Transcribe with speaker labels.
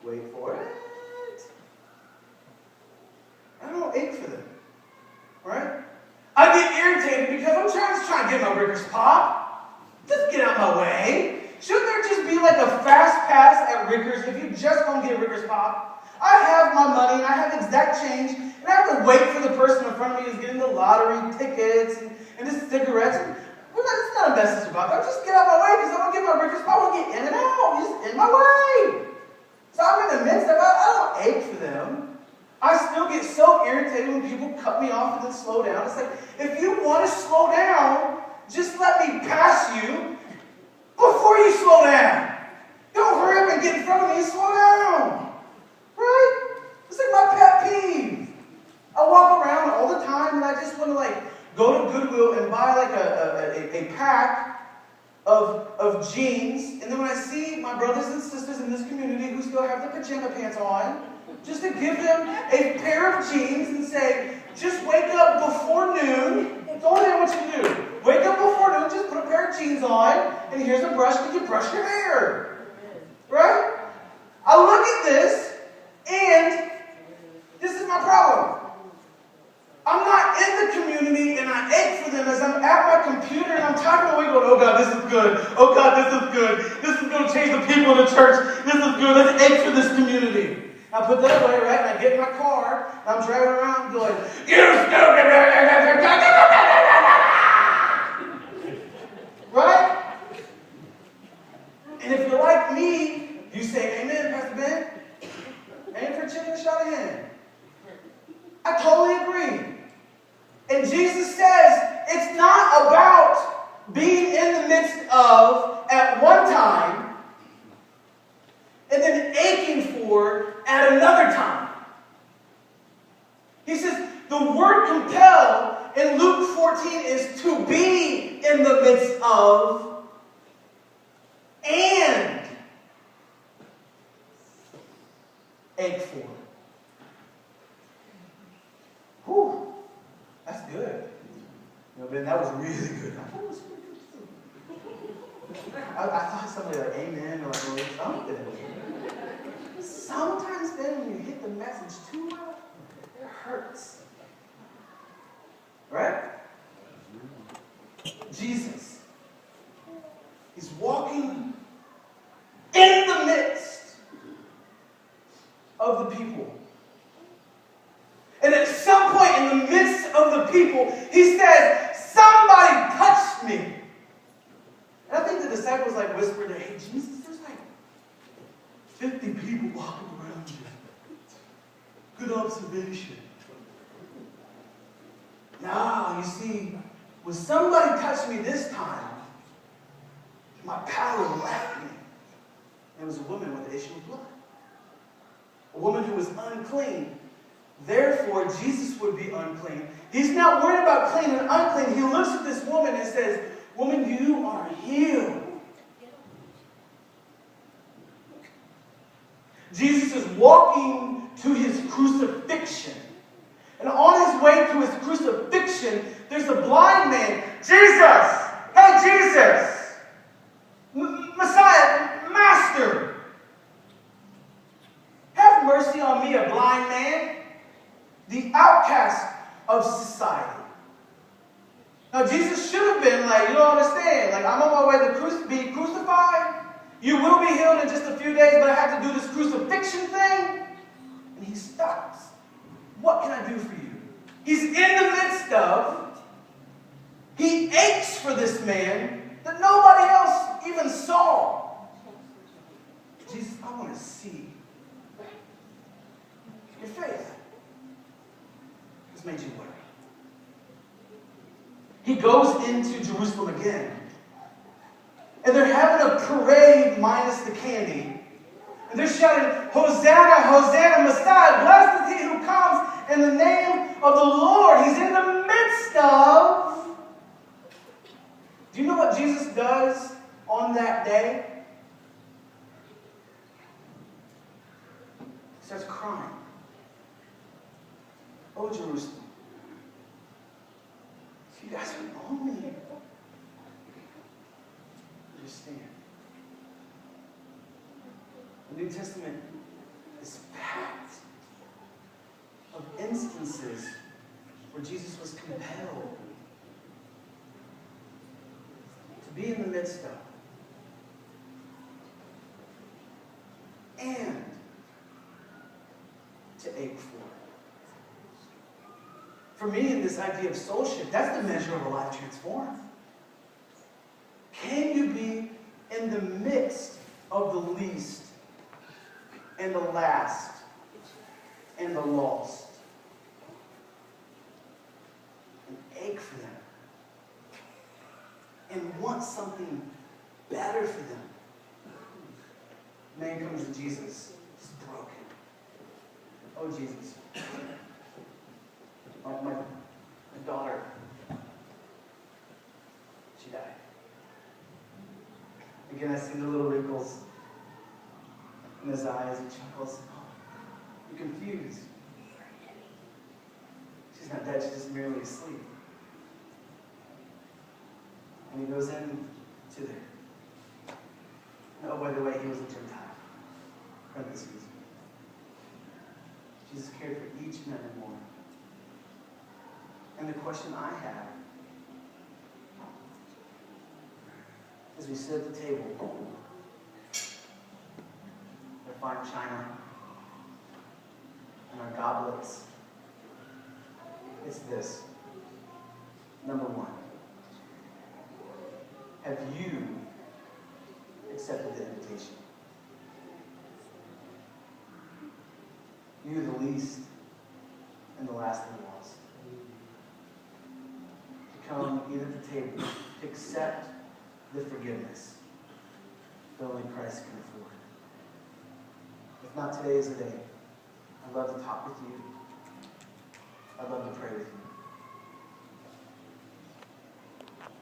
Speaker 1: Wait for it. I don't ache for them. Right? I get irritated because I'm just trying to get my Rickers Pop. Just get out my way. Shouldn't there just be like a fast pass at Rickers if you just don't get a Rickers Pop? I have my money and I have exact change, and I have to wait for the person in front of me who's getting the lottery tickets and the cigarettes. Well, that's not a message about that. Just get out my way because I don't get my Rickers Pop. I want to get in and out. Just in my way. So I'm in the midst of it. I don't ache for them. I still get so irritated when people cut me off and then slow down. It's like, if you want to slow down, just let me pass you before you slow down. Don't hurry up and get in front of me and slow down. Right? It's like my pet peeve. I walk around all the time and I just want to go to Goodwill and buy a pack of jeans. And then when I see my brothers and sisters in this community who still have their pajama pants on, just to give them a pair of jeans and say, just wake up before noon. It's only what you do. Wake up before noon, just put a pair of jeans on, and here's a brush that you brush your hair. Right? I look at this, and this is my problem. I'm not in the community, and I ache for them as I'm at my computer, and I'm typing away going, oh God, this is good. Oh God, this is good. This is going to change the people in the church. This is good. Let's ache for this community. I put that away, right? And I get in my car, and I'm driving around going, you stupid! Right? And if you're like me, you say, amen, Pastor Ben. Amen for chicken and shot of hen. I totally agree. And Jesus says, it's not about being in the midst of at one time and then aching for at another time. He says the word compel in Luke 14 is to be in the midst of and ache for. Whew, that's good. Man, that was really good. I thought it was pretty good too. I thought somebody amen or something. Sometimes then when you hit the message too well, it hurts. Right? Jesus. He's walking in the midst of the people. And at some point in the midst of the people, he says, somebody touched me. And I think the disciples whispered, hey, Jesus, there's 50 people walking around you. Good observation. Now, you see, when somebody touched me this time, my power left me. It was a woman with the issue of blood. A woman who was unclean. Therefore, Jesus would be unclean. He's not worried about clean and unclean. He looks at this woman and says, woman, you are healed. Jesus is walking to his crucifixion. And on his way to his crucifixion, there's a blind man. Jesus! Hey, Jesus! Messiah, Master! Have mercy on me, a blind man. The outcast of society. Now, Jesus should have been you don't understand. I'm on my way to be crucified. You will be healed in just a few days, but I have to do this crucifixion thing. And he stops. What can I do for you? He's in the midst of. He aches for this man that nobody else even saw. Jesus, I want to see your faith. It's made you worry. He goes into Jerusalem again. And they're having a parade minus the candy. And they're shouting, Hosanna, Hosanna, Messiah, blessed is he who comes in the name of the Lord. He's in the midst of. Do you know what Jesus does on that day? He starts crying. Oh, Jerusalem. You guys would only understand. The New Testament is packed of instances where Jesus was compelled to be in the midst of and to ache for. For me, in this idea of soulship, that's the measure of a life transformed. Can you be in the midst of the least and the last and the lost and ache for them and want something better for them? Man comes to Jesus, he's broken. Oh, Jesus. My daughter, she died. Again, I see the little wrinkles in his eyes. He chuckles. Oh, you're confused. She's not dead, she's just merely asleep. And he goes in to there. And oh, by the way, he was a Gentile. Parentheses. Jesus cared for each and every one. And the question I have as we sit at the table, our fine china and our goblets, it's this. Number one, have you accepted the invitation? You, the least and the last and the lost. To come, eat at the table, to accept the forgiveness that only Christ can afford. If not, today is the day. I'd love to talk with you. I'd love to pray with you.